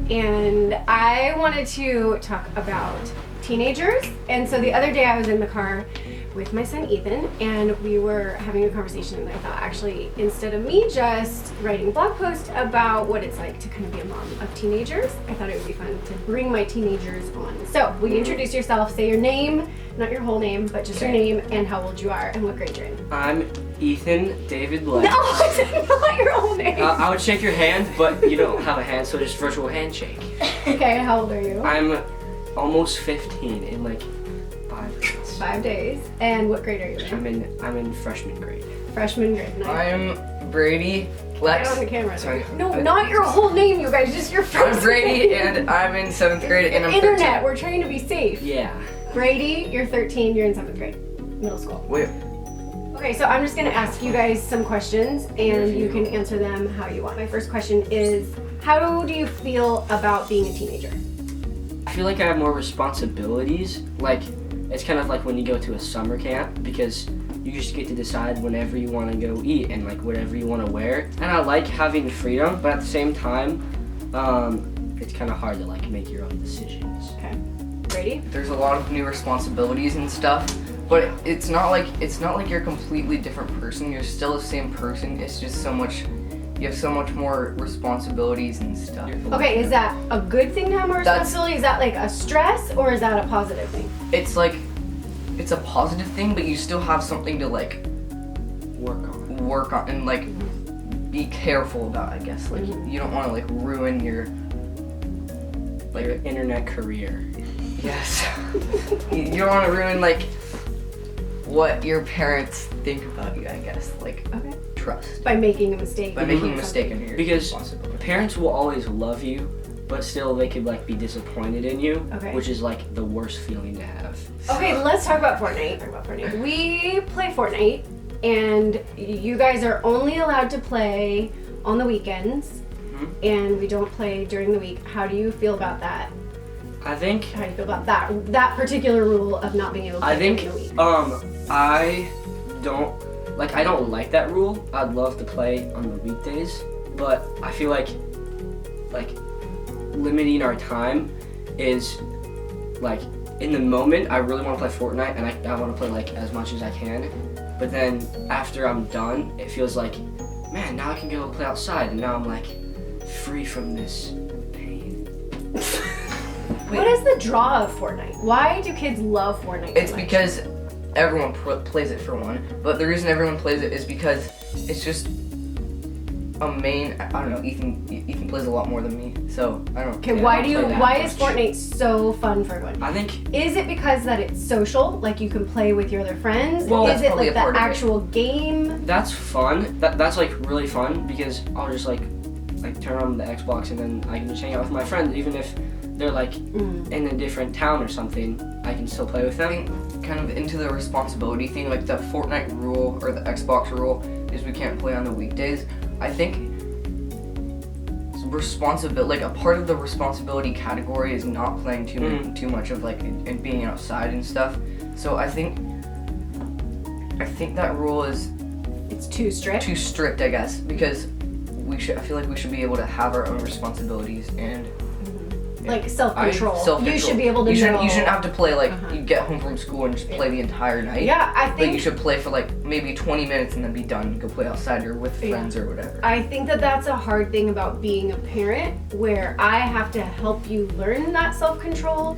and I wanted to talk about teenagers. And so the other day I was in the car with my son Ethan, and we were having a conversation, and I thought, actually, instead of me just writing a blog post about what it's like to kind of be a mom of teenagers, I thought it would be fun to bring my teenagers on. So will you introduce yourself, say your name, not your whole name, but just your name and how old you are and what grade you're in. I'm Ethan David Lex. No, it's not your whole name. I would shake your hand, but you don't have a hand, so just virtual handshake. Okay, how old are you? I'm almost 15 in like 5 days. 5 days. And what grade are you in? I'm in freshman grade. Freshman grade. Nice. I'm Brady Get Lex. on the camera. Sorry. No, not your whole name, you guys. Just your first I'm Brady, name. and I'm in 7th grade, and I'm Internet. 13. We're trying to be safe. Yeah. Brady, you're 13. You're in 7th grade, middle school. Wait, Okay, so I'm just gonna ask you guys some questions, and you can answer them how you want. My first question is, how do you feel about being a teenager? I feel like I have more responsibilities. Like, it's kind of like when you go to a summer camp, because you just get to decide whenever you want to go eat and like whatever you want to wear. And I like having freedom, but at the same time, it's kind of hard to like make your own decisions. Okay, Brady. there's a lot of new responsibilities and stuff, but it's not like you're a completely different person. You're still the same person. It's just you have so much more responsibilities and stuff. Okay, is that a good thing to have more That's- responsibility? Is that like a stress, or is that a positive thing? It's like, it's a positive thing, but you still have something to like Work on. and like be careful about, I guess. Like, you don't want to like ruin your Your internet career. yes. You don't want to ruin like what your parents think about you, I guess. Like, Okay. trust. By making a mistake. By making a mistake in your Because responsibility. parents will always love you, but still they could like be disappointed in you, Okay. which is like the worst feeling to have. Okay, let's talk about Fortnite. We play Fortnite, and you guys are only allowed to play on the weekends, and we don't play during the week. How do you feel about that? I think How do you feel about that particular rule of not being able to I play think during the week? I don't like that rule. I'd love to play on the weekdays, but I feel like limiting our time is like in the moment I really want to play Fortnite and I want to play like as much as I can, but then after I'm done it feels like, man, now I can go play outside and now I'm like free from this pain. What is the draw of Fortnite? Why do kids love Fortnite? It's so much? because everyone plays it for one, but the reason everyone plays it is because it's just a main. I don't know. Ethan plays a lot more than me, so I don't. Okay, Yeah, why I do don't you? play that Why is much. Fortnite so fun for everyone? I think Is it because that it's social, like you can play with your other friends? Well, is that's it probably like a part the of it. actual game? that's fun. That's like really fun because I'll just like turn on the Xbox and then I can just hang out with my friends, even if they're like in a different town or something. I can still play with I them. think kind of into the responsibility thing, like the Fortnite rule or the Xbox rule is we can't play on the weekdays. I think responsibility, like a part of the responsibility category is not playing too much of like and being outside and stuff. So I think that rule is It's too strict. too strict, I guess, because I feel like we should be able to have our own responsibilities and Like self-control. self-control. You should be able to you know. shouldn't have to play like you get home from school and just play the entire night. Yeah, I Like you think should play for like maybe 20 minutes and then be done. Go play outside or with friends or whatever. I think that that's a hard thing about being a parent, where I have to help you learn that self-control,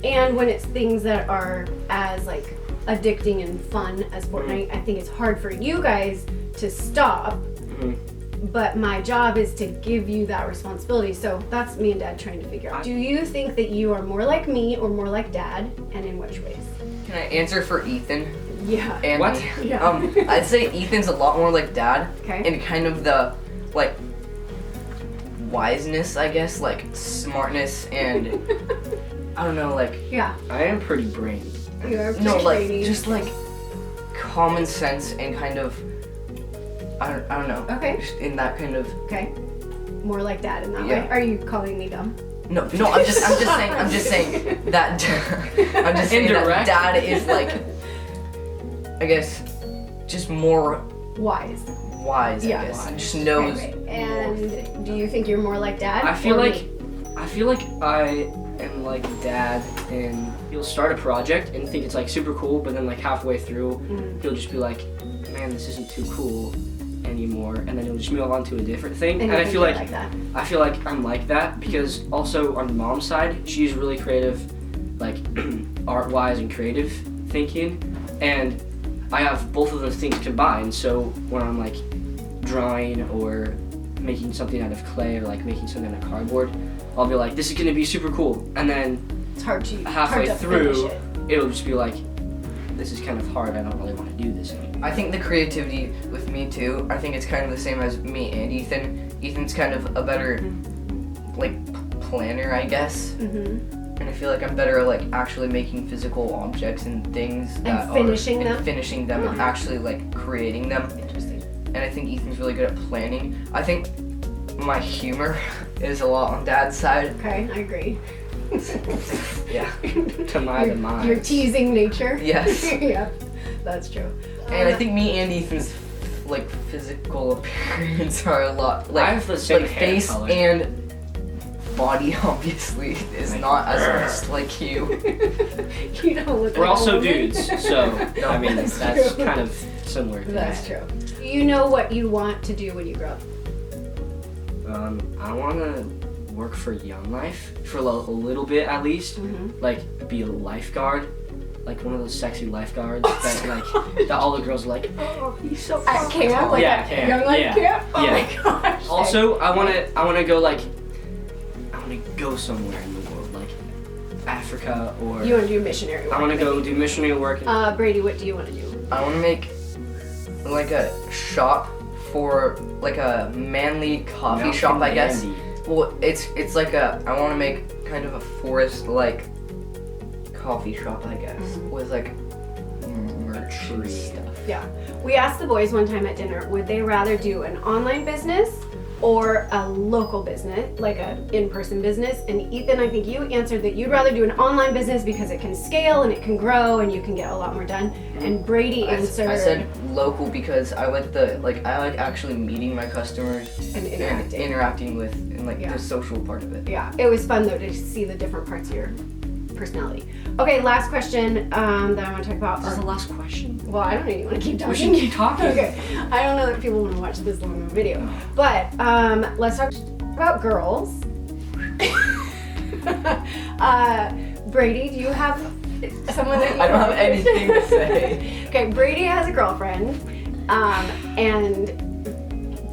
and when it's things that are as like addicting and fun as Fortnite, I think it's hard for you guys to stop. But my job is to give you that responsibility. So that's me and Dad trying to figure out. Do you think that you are more like me or more like Dad, and in which ways? Can I answer for Ethan? Yeah. And What? me? Yeah. I'd say Ethan's a lot more like Dad. Okay. In kind of the like wiseness, I guess, like smartness and I don't know, like Yeah. I am pretty brainy. You are no, pretty like brainy. just like common sense and kind of I don't know. Okay. Just in that kind of Okay. More like Dad in that Yeah. way. Are you calling me dumb? no, I'm just saying that I'm just saying that Indirect. Dad is like I guess just more Wise. wise, I Yeah. guess. Wise. Just knows Right. more And things. do you think you're more like Dad? I feel or like me? I feel like I am like dad, and he'll start a project and think it's like super cool, but then like halfway through, he'll just be like, man, this isn't too cool anymore, and then he'll just move on to a different thing. And And I I feel like that. I feel like I'm like that because also on mom's side, she's really creative, like art-wise and creative thinking, and I have both of those things combined. So when I'm like drawing or making something out of clay or like making something out of cardboard, I'll be like, this is gonna be super cool, and then It's hard to halfway hard to through, finish it. it'll just be like, this is kind of hard. I don't really want to do this anymore. I think the creativity with me too, I think it's kind of the same as me and Ethan. Ethan's kind of a better like planner, I guess. And I feel like I'm better at like actually making physical objects and things that finishing are them? and finishing them and actually like creating them. Interesting. And I think Ethan's really good at planning. I think my humor is a lot on Dad's side. Okay, I agree. Yeah. To my demise. Your teasing nature. Yes. Yeah, that's true. And I think me and Ethan's like physical appearance are a lot like I have the same like hair face color. and body obviously is not as much like you. You don't look We're like also a woman. dudes, so I mean That's that's true. kind of similar. To That's that. true. Do you know what you want to do when you grow up? I want to work for Young Life for a little bit at least. Like be a lifeguard, like one of those sexy lifeguards that like that all the girls are like, oh, he's so At camp? Like Yeah, at camp, Young Life yeah, camp? Oh yeah. my gosh. Also, I wanna go like, I wanna go somewhere in the world, like Africa or You want to do missionary work? I wanna go maybe. do missionary work. Brady, what do you want to do? I want to make like a shop for like a manly coffee Mountain shop, I guess. Mandy. Well, it's like a I want to make kind of a forest like coffee shop, I guess, with like merch and tree. stuff. Yeah. We asked the boys one time at dinner, would they rather do an online business or a local business, like a in-person business? And Ethan, I think you answered that you'd rather do an online business because it can scale and it can grow and you can get a lot more done. And Brady answered I said local because I like I like actually meeting my customers and and interacting. interacting with and like Yeah. the social part of it. Yeah, it was fun though to see the different parts of your personality. Okay, last question that I want to talk about. This is the last question. Well, I don't know. You want to keep talking? We should keep talking. Okay. I don't know that people want to watch this long of a video, but let's talk about girls. Brady, do you have someone that you I don't have anything to say. Okay, Brady has a girlfriend, and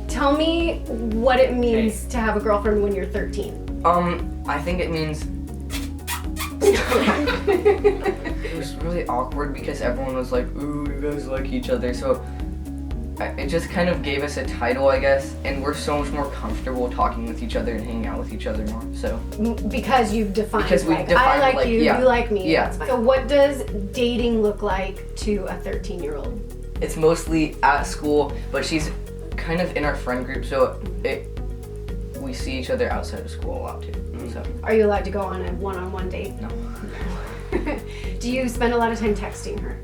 tell me what it means to have a girlfriend when you're 13. I think it means it was really awkward because everyone was like, ooh, you guys like each other. So it just kind of gave us a title, I guess, and we're so much more comfortable talking with each other and hanging out with each other more. So Because you've defined, Because we like, I defined, like like, you, yeah. you like me. Yeah. That's fine. So what does dating look like to a 13-year-old? it's mostly at school, but she's kind of in our friend group, so we see each other outside of school a lot too. So Are you allowed to go on a one-on-one date? no. Do you spend a lot of time texting her?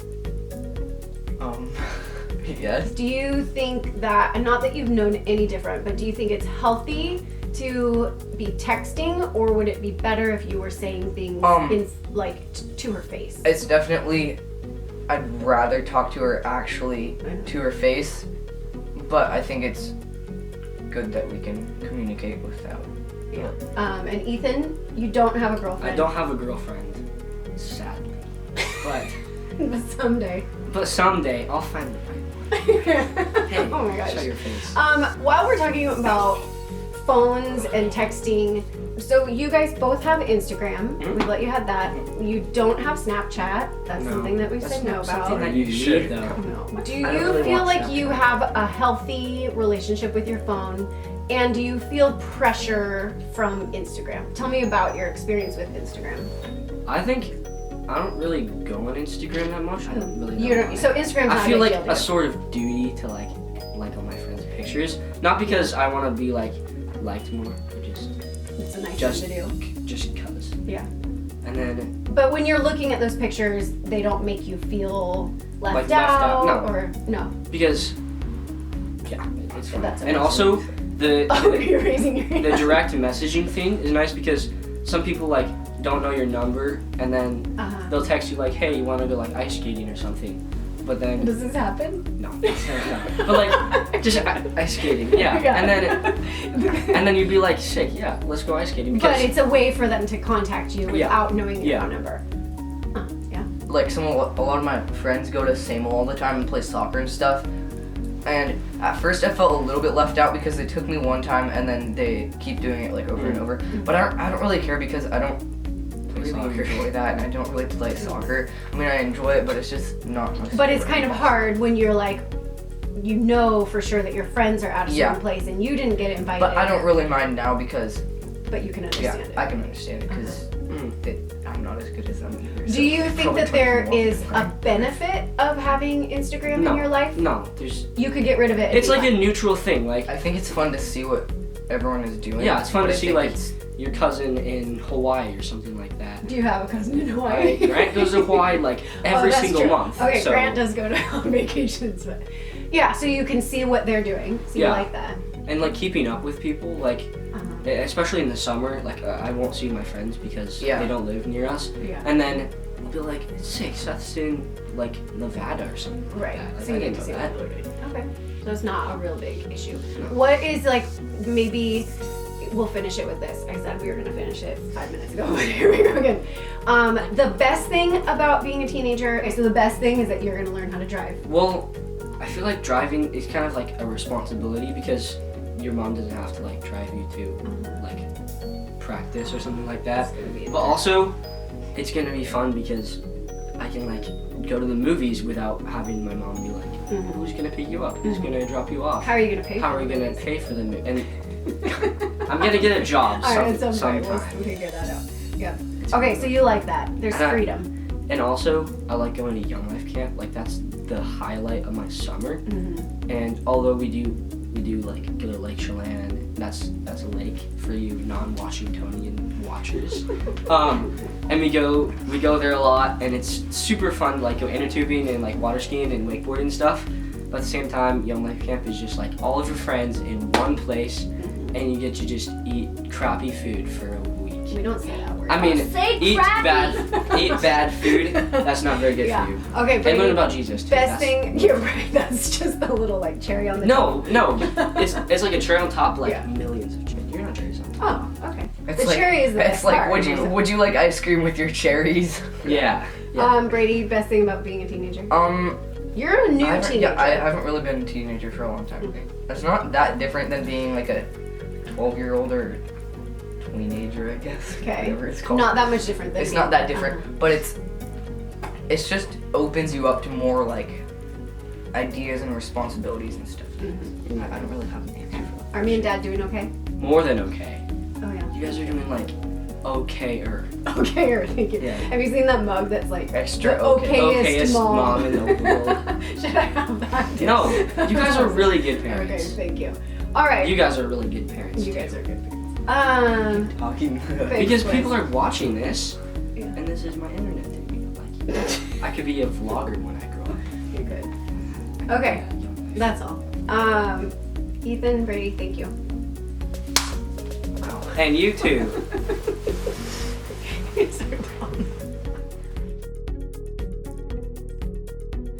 Yes. Do you think that, and not that you've known any different, but do you think it's healthy to be texting, or would it be better if you were saying things to her face? It's definitely, I'd rather talk to her actually to her face, but I think it's good that we can communicate without. Yeah. And Ethan, you don't have a girlfriend. I don't have a girlfriend, sadly, but Someday. someday I'll find the right one. Hey, Oh my gosh. show your face. While we're talking about phones and texting, so you guys both have Instagram. We let you have that. You don't have Snapchat. That's No. something that we've That's said no not about. something that you Sure. need though. No. Do I don't you really feel want like you Snapchat. have a healthy relationship with your phone? And do you feel pressure from Instagram? Tell me about your experience with Instagram. I think I don't really go on Instagram that much. I don't really. You go don't, on so it. Instagram's not I feel a like big deal a to you. sort of duty to like all my friends' pictures, not because I want to be like liked more, but It's a nice just thing to do. just cause. Yeah. And then But when you're looking at those pictures, they don't make you feel left Like left out, out no. or no. because yeah, it's fine. That's And amazing. also Oh, you're raising your hand. the direct messaging thing is nice because some people like don't know your number and then Uh-huh. they'll text you like, hey, you want to go like ice skating or something, but then Does this happen? no, but like just ice skating, yeah. And then you'd be like, sick, yeah, let's go ice skating But because it's a way for them to contact you Yeah. without knowing your Yeah. phone number. Yeah. Like a lot of my friends go to Samo all the time and play soccer and stuff. And at first I felt a little bit left out because they took me one time and then they keep doing it like over and over. But I don't really care because I don't really soccer. enjoy that and I don't really play soccer. I mean I enjoy it, but it's just not my But it's sport. kind of hard when you're like, you know for sure that your friends are at a certain Yeah. place and you didn't get invited. But I don't really mind now because But you can yeah, understand I it. can understand it because I'm not as good as them either. so Do you think probably that there talking more. is a benefit of having Instagram no, in your life? no, there's You could get rid of it. if it's you like a want. neutral thing. Like I think it's fun to see what everyone is doing. yeah, it's fun but to I see think like it's- your cousin in Hawaii or something like that. Do you have a cousin in Hawaii? Grant goes to Hawaii like every that's single true. month. Okay, so, Grant does go to vacations, but yeah, so you can see what they're doing. So you Yeah. like that. and like keeping up with people, like Uh-huh. especially in the summer, like I won't see my friends because Yeah. they don't live near us. Yeah. And then I'll be like, sick, Seth's in like Nevada or something. Right. Like, So I you get didn't to know see that. that. Okay. So it's not a real big issue. No. What is like maybe we'll finish it with this. I said we were gonna finish it 5 minutes ago, but here we go again. The best thing about being a teenager is the best thing is that you're gonna learn how to drive. Well, I feel like driving is kind of like a responsibility because your mom doesn't have to like drive you to like practice or something like that. It's gonna be But also, it's gonna be fun because I can like go to the movies without having my mom be like, who's gonna pick you up? Who's gonna drop you off? How are you gonna pay? How for are we it? gonna pay for the movie? And I'm gonna get a job All right, at some point sometime. we'll figure that out. Yeah. Okay, so you like that? There's And I- freedom. And also, I like going to Young Life Camp. Like that's the highlight of my summer. And although we do like go to Lake Chelan, that's a lake for you non-Washingtonian watchers. And we go there a lot, and it's super fun to like go inner tubing and like water skiing and wakeboarding and stuff. But at the same time, Young Life Camp is just like all of your friends in one place, and you get to just eat crappy food for a week. We don't say that word. I mean, Say eat crappy. bad food. That's not very good Yeah. for you. Okay, And Brady, learn about Jesus too. best That's- thing. You're right. That's just a little like cherry on the. No, it's like a cherry on top, like Yeah. millions of cherries. You're not cherries on top. Oh, okay. It's The like, cherry is the It's best like, part. would you like ice cream with your cherries? Yeah. Yeah. Brady, best thing about being a teenager. You're a new I haven't, teenager. yeah, I haven't really been a teenager for a long time. It's not that different than being like a 12-year-old or teenager, I guess. Okay. Whatever it's called. Not that much different than It's me. not that different, but it's just opens you up to more like ideas and responsibilities and stuff. I don't really have an answer for that. Are me and Dad doing okay? More than okay. Oh yeah. You guys are doing like okay-er. Okay, or thank you. Yeah. Have you seen that mug that's like Extra the okay. okayest mom? in the world. Should I have that? No, you guys are really good Okay, parents. thank you. All right. You guys are really good parents. You too. guys are good parents. Talking. Because Thanks, people are watching this, Yeah. and this is my internet thing. Like, I could be a vlogger when I grow up. You're good. Okay, that's all. Ethan, Brady, thank you. And you too. You're so dumb.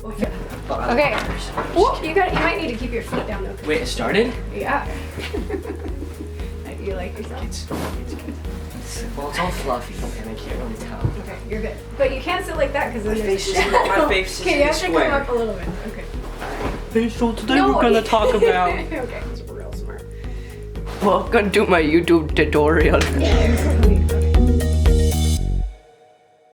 Okay. Whoop, you might need to keep your feet down though. Wait, it started? Yeah. You like yourself. It's good. Well, it's all fluffy, and I can't really tell. Okay, you're good. But you can't sit like that because then there's face is- my face is Okay, you have to square. come up a little bit. Okay. Hey, so today No, we're gonna talk about. Okay, it's real smart. Welcome to my YouTube tutorial. Yeah,